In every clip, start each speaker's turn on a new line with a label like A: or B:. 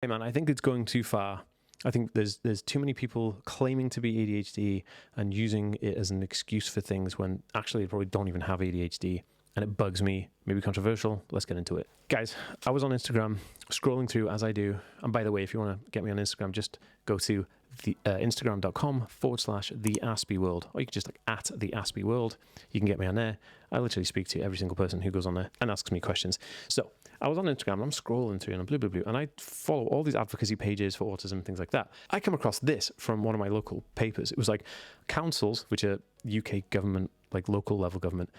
A: man, I think it's going too far. I think there's too many people claiming to be ADHD and using it as an excuse for things when actually they probably don't even have ADHD. And it bugs me. Maybe controversial. Let's get into it. Guys, I was on Instagram scrolling through as I do. And by the way, if you want to get me on Instagram, just go to the instagram.com/theaspyworld, or you can just @theaspyworld. You can get me on there. I literally speak to every single person who goes on there and asks me questions. So I was on Instagram and I'm scrolling through and I'm blue, and I follow all these advocacy pages for autism, things like that. I come across this from one of my local papers. It was like councils, which are UK government, like local level government,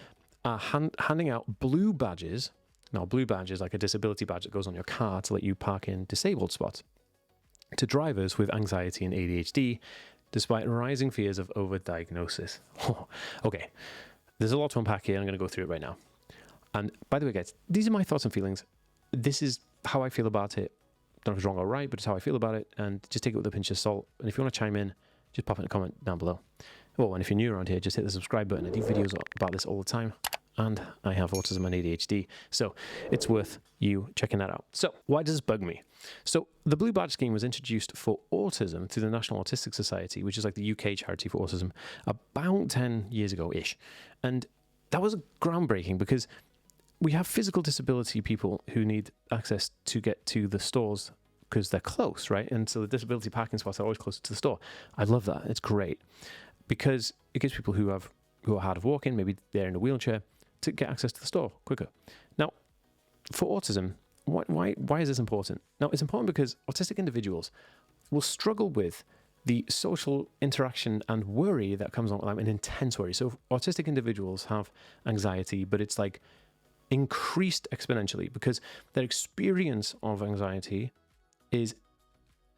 A: are handing out blue badges. Now, blue badge is like a disability badge that goes on your car to let you park in disabled spots to drivers with anxiety and ADHD, despite rising fears of overdiagnosis. Okay, there's a lot to unpack here. I'm going to go through it right now. And by the way, guys, these are my thoughts and feelings. This is how I feel about it. Don't know if it's wrong or right, but it's how I feel about it. And just take it with a pinch of salt. And if you want to chime in, just pop in a comment down below. Oh, and if you're new around here, just hit the subscribe button. I do videos about this all the time. And I have autism and ADHD, so it's worth you checking that out. So why does this bug me? So the Blue Badge scheme was introduced for autism through the National Autistic Society, which is like the UK charity for autism, about 10 years ago-ish. And that was groundbreaking because we have physical disability people who need access to get to the stores because they're close, right? And so the disability parking spots are always closer to the store. I love that. It's great because it gives people who are hard of walking, maybe they're in a wheelchair, to get access to the store quicker. Now, for autism, why is this important? Now, it's important because autistic individuals will struggle with the social interaction and worry that comes along with an intense worry. So autistic individuals have anxiety, but it's like increased exponentially because their experience of anxiety is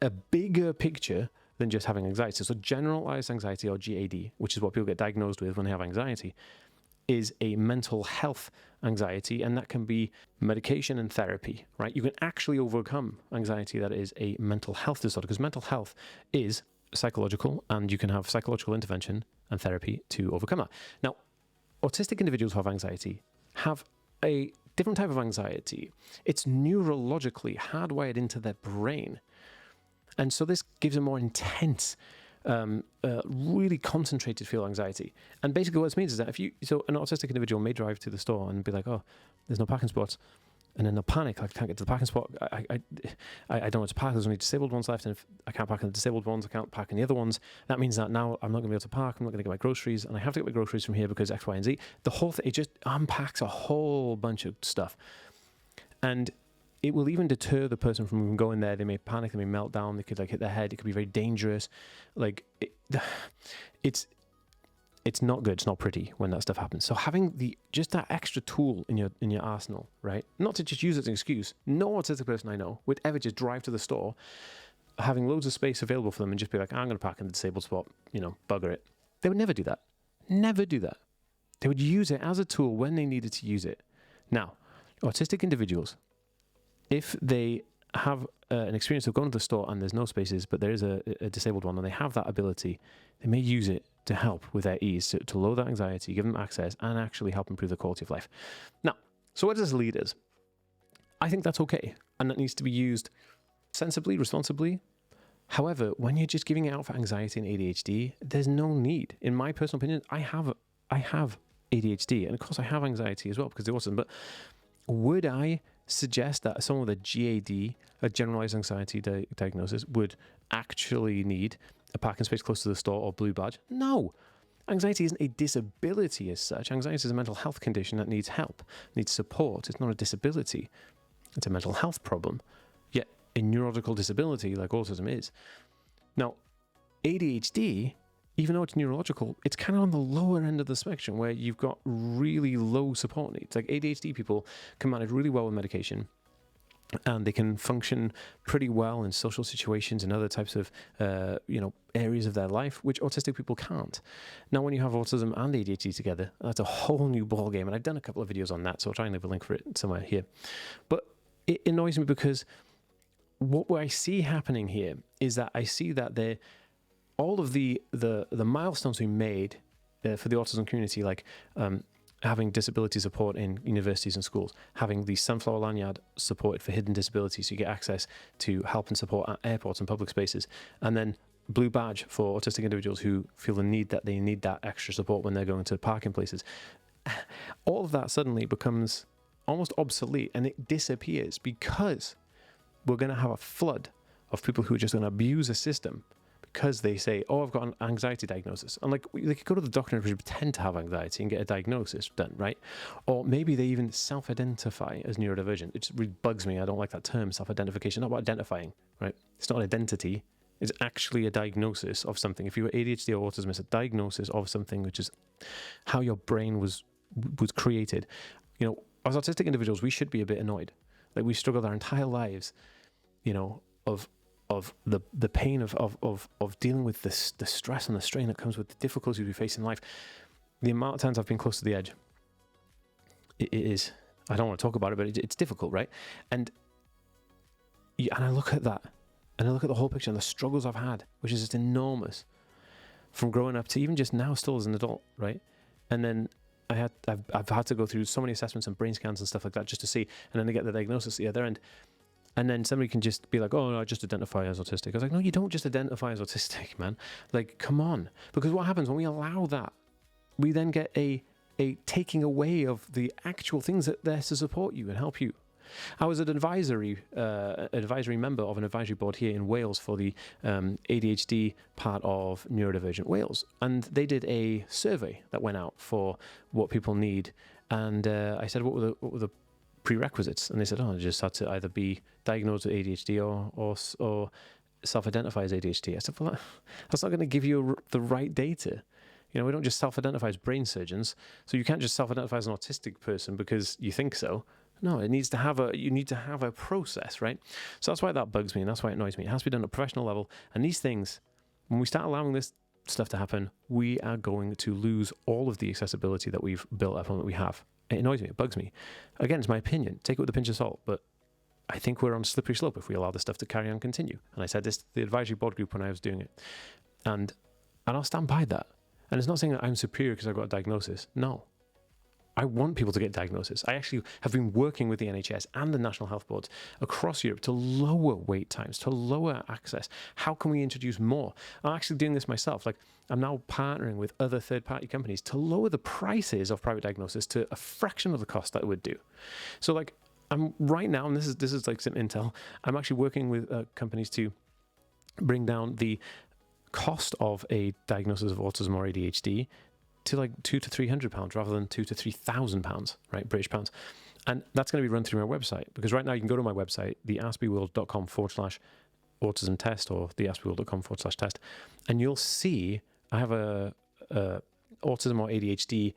A: a bigger picture than just having anxiety. So generalized anxiety, or GAD, which is what people get diagnosed with when they have anxiety, is a mental health anxiety, and that can be medication and therapy, right? You can actually overcome anxiety that is a mental health disorder, because mental health is psychological, and you can have psychological intervention and therapy to overcome that. Now, autistic individuals who have anxiety have a different type of anxiety. It's neurologically hardwired into their brain. And so this gives a more intense, really concentrated feel of anxiety. And basically what this means is that so an autistic individual may drive to the store and be like, oh, there's no parking spots. And then they'll panic, I can't get to the parking spot. I don't know where to park. There's only disabled ones left. And if I can't park in the disabled ones, I can't park in the other ones. That means that now I'm not going to be able to park. I'm not going to get my groceries. And I have to get my groceries from here because X, Y, and Z. The whole thing, it just unpacks a whole bunch of stuff. And it will even deter the person from going there. They may panic, they may melt down, they could like hit their head. It could be very dangerous. Like it's not good. It's not pretty when that stuff happens. So having just that extra tool in your arsenal, right? Not to just use it as an excuse. No autistic person I know would ever just drive to the store, having loads of space available for them, and just be like, I'm going to park in the disabled spot. Bugger it. They would never do that. Never do that. They would use it as a tool when they needed to use it. Now, autistic individuals, if they have an experience of going to the store and there's no spaces, but there is a disabled one, and they have that ability, they may use it to help with their ease, to lower that anxiety, give them access, and actually help improve their quality of life. Now, so where does this lead us? I think that's okay, and that needs to be used sensibly, responsibly. However, when you're just giving it out for anxiety and ADHD, there's no need. In my personal opinion, I have ADHD, and of course I have anxiety as well because of autism, but would I suggest that someone with a GAD, a generalized anxiety diagnosis, would actually need a parking space close to the store or blue badge? No. Anxiety isn't a disability as such. Anxiety is a mental health condition that needs help, needs support. It's not a disability. It's a mental health problem. Yet a neurological disability like autism is. Now, ADHD, even though it's neurological, it's kind of on the lower end of the spectrum where you've got really low support needs. Like ADHD people can manage really well with medication, and they can function pretty well in social situations and other types of, areas of their life, which autistic people can't. Now, when you have autism and ADHD together, that's a whole new ballgame. And I've done a couple of videos on that, so I'll try and leave a link for it somewhere here. But it annoys me because what I see happening here is that I see that all of the milestones we made for the autism community, like having disability support in universities and schools, having the sunflower lanyard supported for hidden disabilities so you get access to help and support at airports and public spaces, and then blue badge for autistic individuals who feel the need that they need that extra support when they're going to parking places. All of that suddenly becomes almost obsolete, and it disappears because we're going to have a flood of people who are just going to abuse a system because they say, oh, I've got an anxiety diagnosis. And like, they could go to the doctor and pretend to have anxiety and get a diagnosis done, right? Or maybe they even self-identify as neurodivergent. It just really bugs me. I don't like that term, self-identification. Not about identifying, right? It's not an identity. It's actually a diagnosis of something. If you were ADHD or autism, it's a diagnosis of something, which is how your brain was created. You know, as autistic individuals, we should be a bit annoyed. Like, we struggled our entire lives, you know, of the pain of dealing with this, the stress and the strain that comes with the difficulties we face in life. The amount of times I've been close to the edge, it is, I don't want to talk about it, but it's difficult, right? And I look at that, and I look at the whole picture and the struggles I've had, which is just enormous, from growing up to even just now, still as an adult, right? And then I've had to go through so many assessments and brain scans and stuff like that just to see, and then to get the diagnosis at the other end. And then somebody can just be like, oh, no, I just identify as autistic. I was like, no, you don't just identify as autistic, man. Like, come on. Because what happens when we allow that, we then get a taking away of the actual things that are there to support you and help you. I was an advisory member of an advisory board here in Wales for the ADHD part of neurodivergent Wales. And they did a survey that went out for what people need. And I said, what were the prerequisites? And they said, oh, I just had to either be diagnosed with ADHD or self-identify as ADHD. I said, well, that's not going to give you the right data. You know, we don't just self-identify as brain surgeons, so you can't just self-identify as an autistic person because you think so. No, you need to have a process, right? So that's why that bugs me, and that's why it annoys me. It has to be done at a professional level. And these things, when we start allowing this stuff to happen, we are going to lose all of the accessibility that we've built up and that we have. It annoys me. It bugs me. Again, it's my opinion. Take it with a pinch of salt, but I think we're on a slippery slope if we allow this stuff to carry on continue. And I said this to the advisory board group when I was doing it. And I'll stand by that. And it's not saying that I'm superior because I've got a diagnosis. No. I want people to get diagnosis. I actually have been working with the NHS and the national health boards across Europe to lower wait times, to lower access. How can we introduce more? I'm actually doing this myself. Like, I'm now partnering with other third-party companies to lower the prices of private diagnosis to a fraction of the cost that it would do. So, like, I'm right now, and this is like some intel, I'm actually working with companies to bring down the cost of a diagnosis of autism or ADHD to like £200 to £300 rather than £2,000 to £3,000, right, British pounds. And that's going to be run through my website, because right now you can go to my website, theaspieworld.com/autism test or theaspieworld.com/test, and you'll see I have a autism or ADHD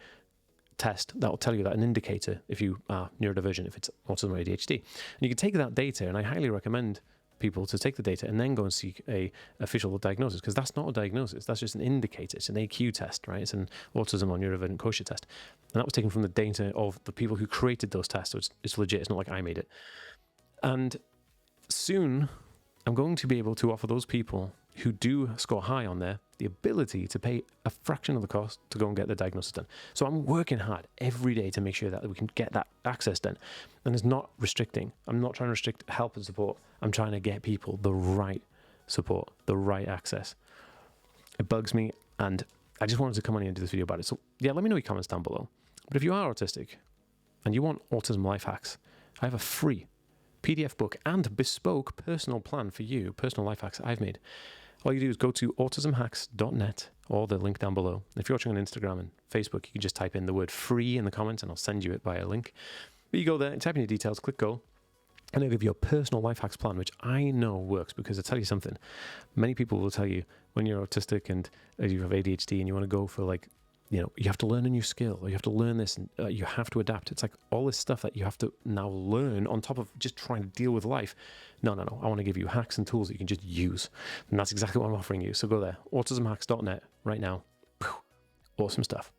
A: test that will tell you that, an indicator if you are neurodivergent, if it's autism or ADHD. And you can take that data, and I highly recommend people to take the data and then go and seek a official diagnosis, because that's not a diagnosis, that's just an indicator. It's an AQ test, right? It's an autism or neurodivergent quotient test, and that was taken from the data of the people who created those tests, so it's legit. It's not like I made it. And soon I'm going to be able to offer those people who do score high on there the ability to pay a fraction of the cost to go and get the diagnosis done. So I'm working hard every day to make sure that we can get that access done. And it's not restricting. I'm not trying to restrict help and support. I'm trying to get people the right support, the right access. It bugs me, and I just wanted to come on here and do this video about it. So yeah, let me know your comments down below. But if you are autistic and you want autism life hacks, I have a free PDF book and bespoke personal plan for you, personal life hacks that I've made. All you do is go to autismhacks.net or the link down below. If you're watching on Instagram and Facebook, you can just type in the word free in the comments and I'll send you it via a link. But you go there, type in your details, click go, and it'll give you a personal life hacks plan, which I know works, because I'll tell you something. Many people will tell you when you're autistic and you have ADHD and you want to go for, like, you know, you have to learn a new skill, or you have to learn this, and you have to adapt. It's like all this stuff that you have to now learn on top of just trying to deal with life. No. I want to give you hacks and tools that you can just use. And that's exactly what I'm offering you. So go there, autismhacks.net right now. Awesome stuff.